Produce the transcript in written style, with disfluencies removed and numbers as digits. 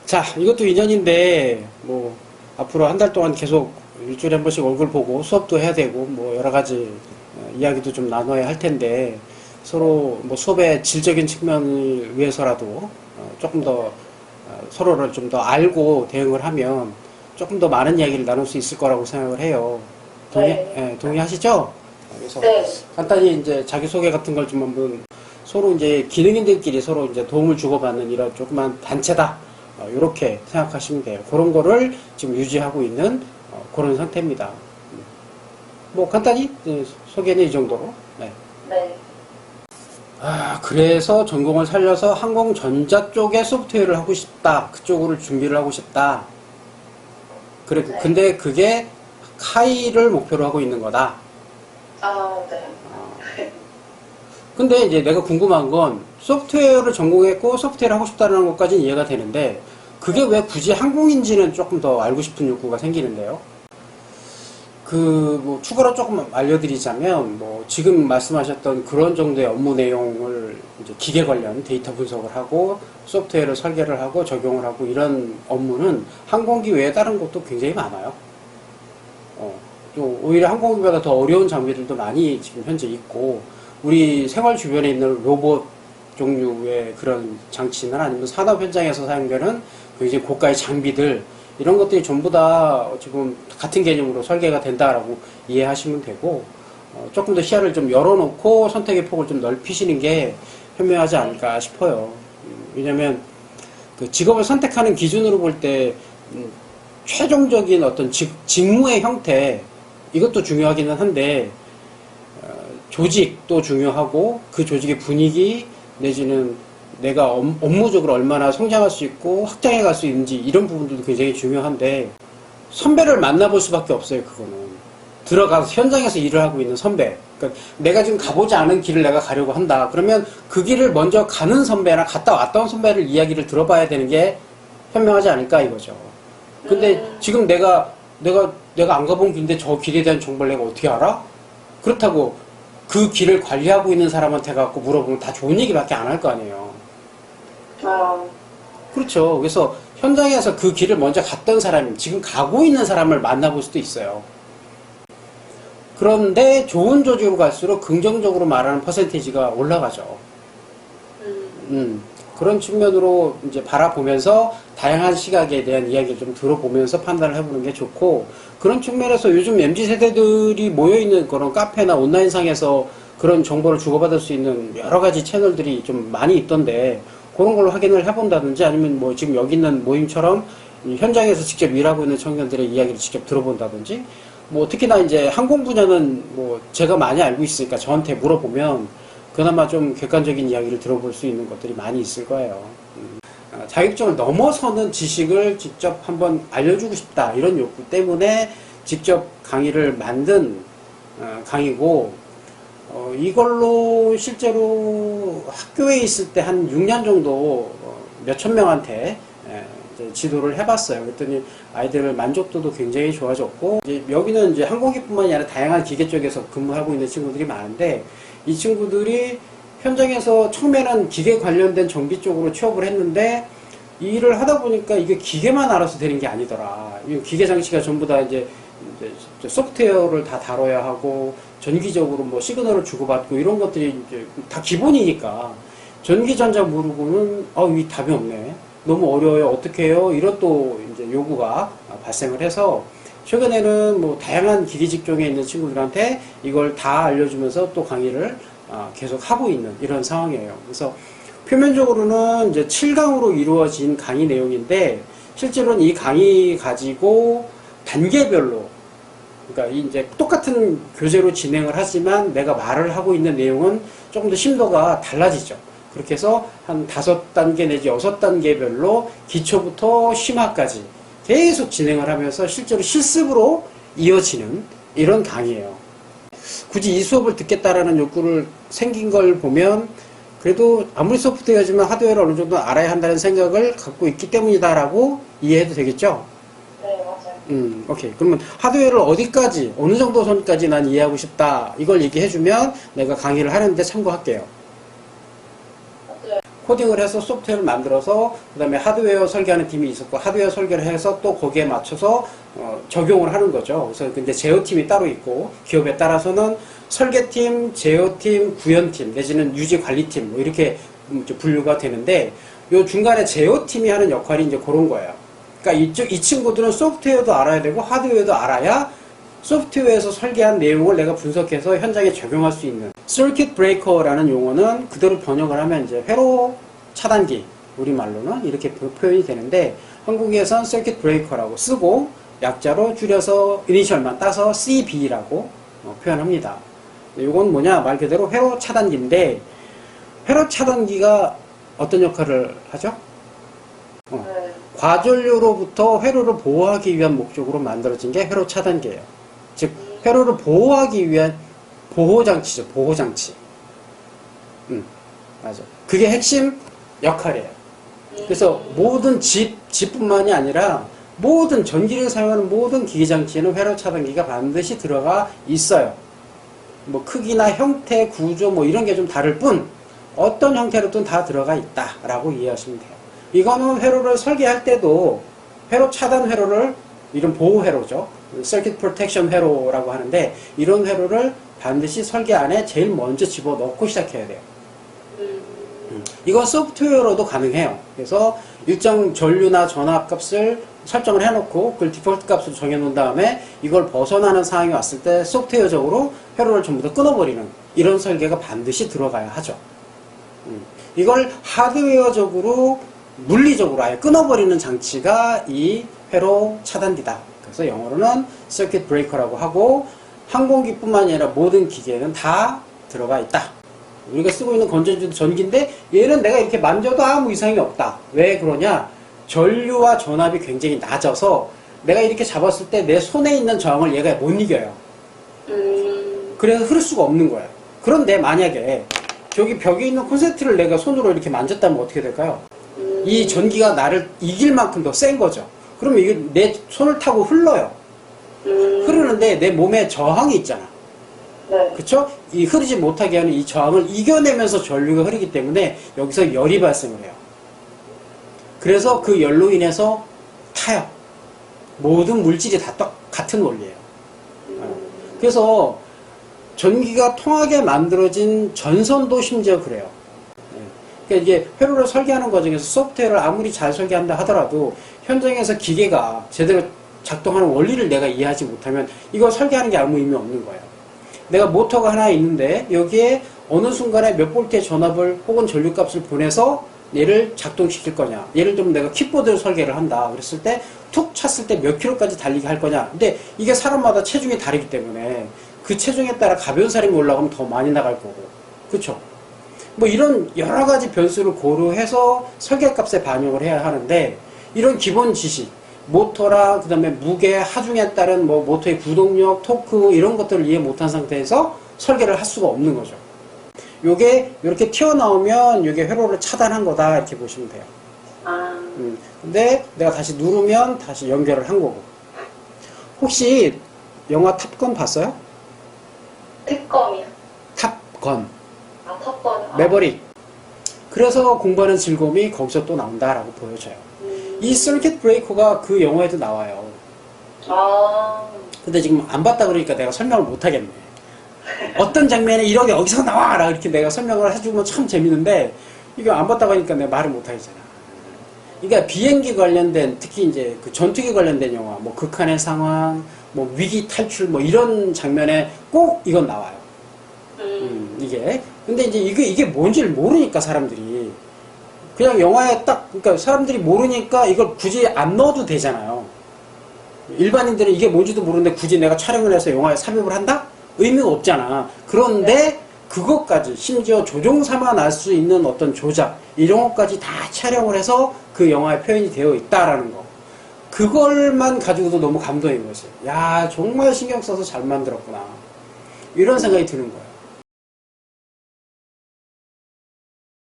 자, 이것도 인연인데, 뭐, 앞으로 한 달 동안 계속 일주일에 한 번씩 얼굴 보고 수업도 해야 되고, 뭐, 여러 가지 이야기도 좀 나눠야 할 텐데, 서로 뭐 수업의 질적인 측면을 위해서라도 조금 더 서로를 좀 더 알고 대응을 하면 조금 더 많은 이야기를 나눌 수 있을 거라고 생각을 해요. 네. 동의하시죠? 그래서 네. 간단히 이제 자기소개 같은 걸 좀 한번 서로 이제 기능인들끼리 서로 이제 도움을 주고받는 이런 조그만 단체다. 이렇게 생각하시면 돼요. 그런 거를 지금 유지하고 있는 그런 상태입니다. 뭐 간단히 소개는 이 정도로. 네. 네. 그래서 전공을 살려서 항공전자 쪽에 소프트웨어를 하고 싶다. 그쪽으로 준비를 하고 싶다. 그래, 네. 근데 그게 카이를 목표로 하고 있는 거다. 네. 근데 이제 내가 궁금한 건 소프트웨어를 전공했고 소프트웨어를 하고 싶다는 것까지는 이해가 되는데 그게 왜 굳이 항공인지는 조금 더 알고 싶은 욕구가 생기는데요. 뭐 추가로 조금 알려드리자면 뭐 지금 말씀하셨던 그런 정도의 업무 내용을 이제 기계 관련 데이터 분석을 하고 소프트웨어를 설계를 하고 적용을 하고 이런 업무는 항공기 외에 다른 것도 굉장히 많아요. 또 오히려 항공기보다 더 어려운 장비들도 많이 지금 현재 있고 우리 생활 주변에 있는 로봇 종류의 그런 장치나 아니면 산업 현장에서 사용되는 굉장히 고가의 장비들 이런 것들이 전부 다 지금 같은 개념으로 설계가 된다라고 이해하시면 되고 조금 더 시야를 좀 열어놓고 선택의 폭을 좀 넓히시는 게 현명하지 않을까 싶어요. 왜냐하면 그 직업을 선택하는 기준으로 볼 때 최종적인 어떤 직무의 형태 이것도 중요하기는 한데 조직도 중요하고 그 조직의 분위기 내지는 내가 업무적으로 얼마나 성장할 수 있고 확장해 갈 수 있는지 이런 부분들도 굉장히 중요한데 선배를 만나볼 수밖에 없어요. 그거는 들어가서 현장에서 일을 하고 있는 선배, 그러니까 내가 지금 가보지 않은 길을 내가 가려고 한다 그러면 그 길을 먼저 가는 선배나 갔다 왔던 선배를 이야기를 들어봐야 되는 게 현명하지 않을까 이거죠. 근데 지금 내가 안 가본 길인데 저 길에 대한 정보를 내가 어떻게 알아? 그렇다고 그 길을 관리하고 있는 사람한테 갖고 물어보면 다 좋은 얘기밖에 안 할 거 아니에요. 그렇죠. 그래서 현장에서 그 길을 먼저 갔던 사람이 지금 가고 있는 사람을 만나볼 수도 있어요. 그런데 좋은 조직으로 갈수록 긍정적으로 말하는 퍼센테이지가 올라가죠. 그런 측면으로 이제 바라보면서 다양한 시각에 대한 이야기를 좀 들어보면서 판단을 해보는 게 좋고 그런 측면에서 요즘 MZ세대들이 모여있는 그런 카페나 온라인상에서 그런 정보를 주고받을 수 있는 여러 가지 채널들이 좀 많이 있던데 그런 걸로 확인을 해본다든지 아니면 뭐 지금 여기 있는 모임처럼 현장에서 직접 일하고 있는 청년들의 이야기를 직접 들어본다든지 뭐 특히나 이제 항공 분야는 뭐 제가 많이 알고 있으니까 저한테 물어보면 그나마 좀 객관적인 이야기를 들어볼 수 있는 것들이 많이 있을 거예요. 자격증을 넘어서는 지식을 직접 한번 알려주고 싶다 이런 욕구 때문에 직접 강의를 만든 강의고 이걸로 실제로 학교에 있을 때 한 6년 정도 몇천 명한테 이제 지도를 해봤어요. 그랬더니 아이들 만족도도 굉장히 좋아졌고 이제 여기는 이제 항공기뿐만이 아니라 다양한 기계 쪽에서 근무하고 있는 친구들이 많은데 이 친구들이 현장에서 처음에는 기계 관련된 정비 쪽으로 취업을 했는데 이 일을 하다 보니까 이게 기계만 알아서 되는 게 아니더라. 이 기계 장치가 전부 다 이제 소프트웨어를 다 다뤄야 하고 전기적으로 뭐 시그널을 주고받고 이런 것들이 이제 다 기본이니까 전기전자 모르고는 이 답이 없네. 너무 어려워요. 어떻게 해요? 이런 또 이제 요구가 발생을 해서 최근에는 뭐 다양한 기계 직종에 있는 친구들한테 이걸 다 알려주면서 또 강의를 계속 하고 있는 이런 상황이에요. 그래서 표면적으로는 이제 7강으로 이루어진 강의 내용인데 실제로는 이 강의 가지고 단계별로 그러니까 이제 똑같은 교재로 진행을 하지만 내가 말을 하고 있는 내용은 조금 더 심도가 달라지죠. 그렇게 해서 한 5단계 내지 6단계별로 기초부터 심화까지 계속 진행을 하면서 실제로 실습으로 이어지는 이런 강의예요. 굳이 이 수업을 듣겠다라는 욕구를 생긴 걸 보면 그래도 아무리 소프트웨어지만 하드웨어를 어느 정도 알아야 한다는 생각을 갖고 있기 때문이다라고 이해해도 되겠죠? 네, 맞아요. 오케이. 그러면 하드웨어를 어디까지, 어느 정도 선까지 난 이해하고 싶다. 이걸 얘기해주면 내가 강의를 하는데 참고할게요. 코딩을 해서 소프트웨어를 만들어서 그 다음에 하드웨어 설계하는 팀이 있었고 하드웨어 설계를 해서 또 거기에 맞춰서 적용을 하는 거죠. 그래서 근데 제어팀이 따로 있고 기업에 따라서는 설계팀, 제어팀, 구현팀 내지는 유지관리팀 뭐 이렇게 이제 분류가 되는데 요 중간에 제어팀이 하는 역할이 이제 그런 거예요. 그러니까 이 친구들은 소프트웨어도 알아야 되고 하드웨어도 알아야 소프트웨어에서 설계한 내용을 내가 분석해서 현장에 적용할 수 있는 서킷 브레이커라는 용어는 그대로 번역을 하면 이제 회로 차단기 우리말로는 이렇게 표현이 되는데 한국에선 서킷 브레이커라고 쓰고 약자로 줄여서 이니셜만 따서 CB라고 표현합니다. 이건 뭐냐 말 그대로 회로 차단기인데 회로 차단기가 어떤 역할을 하죠? 과전류로부터 회로를 보호하기 위한 목적으로 만들어진 게 회로 차단기예요. 즉 회로를 보호하기 위한 보호장치죠. 보호장치. 맞아. 그게 핵심 역할이에요. 그래서 모든 집뿐만이 아니라 모든 전기를 사용하는 모든 기계장치에는 회로 차단기가 반드시 들어가 있어요. 뭐 크기나 형태, 구조 뭐 이런 게 좀 다를 뿐 어떤 형태로든 다 들어가 있다라고 이해하시면 돼요. 이거는 회로를 설계할 때도 회로 차단 회로를 이런 보호 회로죠. Circuit Protection 회로라고 하는데 이런 회로를 반드시 설계 안에 제일 먼저 집어넣고 시작해야 돼요. 이건 소프트웨어로도 가능해요. 그래서 일정 전류나 전압 값을 설정을 해놓고 그걸 디폴트 값으로 정해놓은 다음에 이걸 벗어나는 상황이 왔을 때 소프트웨어적으로 회로를 전부 다 끊어버리는 이런 설계가 반드시 들어가야 하죠. 이걸 하드웨어적으로 물리적으로 아예 끊어버리는 장치가 이 회로 차단기다. 그래서 영어로는 Circuit Breaker라고 하고 항공기뿐만 아니라 모든 기계에는 다 들어가 있다. 우리가 쓰고 있는 건전지도 전기인데 얘는 내가 이렇게 만져도 아무 이상이 없다. 왜 그러냐? 전류와 전압이 굉장히 낮아서 내가 이렇게 잡았을 때 내 손에 있는 저항을 얘가 못 이겨요. 그래서 흐를 수가 없는 거예요. 그런데 만약에 저기 벽에 있는 콘센트를 내가 손으로 이렇게 만졌다면 어떻게 될까요? 이 전기가 나를 이길 만큼 더 센 거죠. 그러면 이게 내 손을 타고 흘러요. 흐르는데 내 몸에 저항이 있잖아. 네. 그쵸? 이 흐르지 못하게 하는 이 저항을 이겨내면서 전류가 흐르기 때문에 여기서 열이 발생을 해요. 그래서 그 열로 인해서 타요. 모든 물질이 다 같은 원리예요. 그래서 전기가 통하게 만들어진 전선도 심지어 그래요. 그러니까 이게 회로를 설계하는 과정에서 소프트웨어를 아무리 잘 설계한다 하더라도 현장에서 기계가 제대로 작동하는 원리를 내가 이해하지 못하면 이걸 설계하는 게 아무 의미 없는 거예요. 내가 모터가 하나 있는데 여기에 어느 순간에 몇 볼트의 전압을 혹은 전류값을 보내서 얘를 작동시킬 거냐. 예를 들면 내가 킥보드를 설계를 한다. 그랬을 때 툭 찼을 때 몇 킬로까지 달리게 할 거냐. 근데 이게 사람마다 체중이 다르기 때문에 그 체중에 따라 가벼운 사람이 올라가면 더 많이 나갈 거고. 그쵸? 뭐 이런 여러 가지 변수를 고려해서 설계값에 반영을 해야 하는데 이런 기본 지식, 모터라 그 다음에 무게, 하중에 따른 뭐 모터의 구동력, 토크 이런 것들을 이해 못한 상태에서 설계를 할 수가 없는 거죠. 요게 이렇게 튀어나오면 요게 회로를 차단한 거다 이렇게 보시면 돼요. 근데 내가 다시 누르면 다시 연결을 한 거고. 혹시 영화 탑건 봤어요? 특검이요? 탑건. 아, 탑건. 매버릭. 그래서 공부하는 즐거움이 거기서 또 나온다라고 보여져요. 이 서킷 브레이커가 그 영화에도 나와요. 근데 지금 안 봤다 그러니까 내가 설명을 못 하겠네. 어떤 장면에 이렇게 여기서 나와라 이렇게 내가 설명을 해주면 참 재밌는데 이거 안 봤다 그러니까 내가 말을 못 하겠잖아. 그러니까 비행기 관련된 특히 이제 그 전투기 관련된 영화, 뭐 극한의 상황, 뭐 위기 탈출 뭐 이런 장면에 꼭 이건 나와요. 이게 근데 이제 이게 뭔지를 모르니까 사람들이 그냥 영화에 딱 그러니까 사람들이 모르니까 이걸 굳이 안 넣어도 되잖아요. 일반인들은 이게 뭔지도 모르는데 굳이 내가 촬영을 해서 영화에 삽입을 한다? 의미가 없잖아. 그런데 그것까지 심지어 조종사만 알 수 있는 어떤 조작 이런 것까지 다 촬영을 해서 그 영화에 표현이 되어 있다라는 거. 그걸만 가지고도 너무 감동인 거지. 야 정말 신경 써서 잘 만들었구나. 이런 생각이 드는 거예요.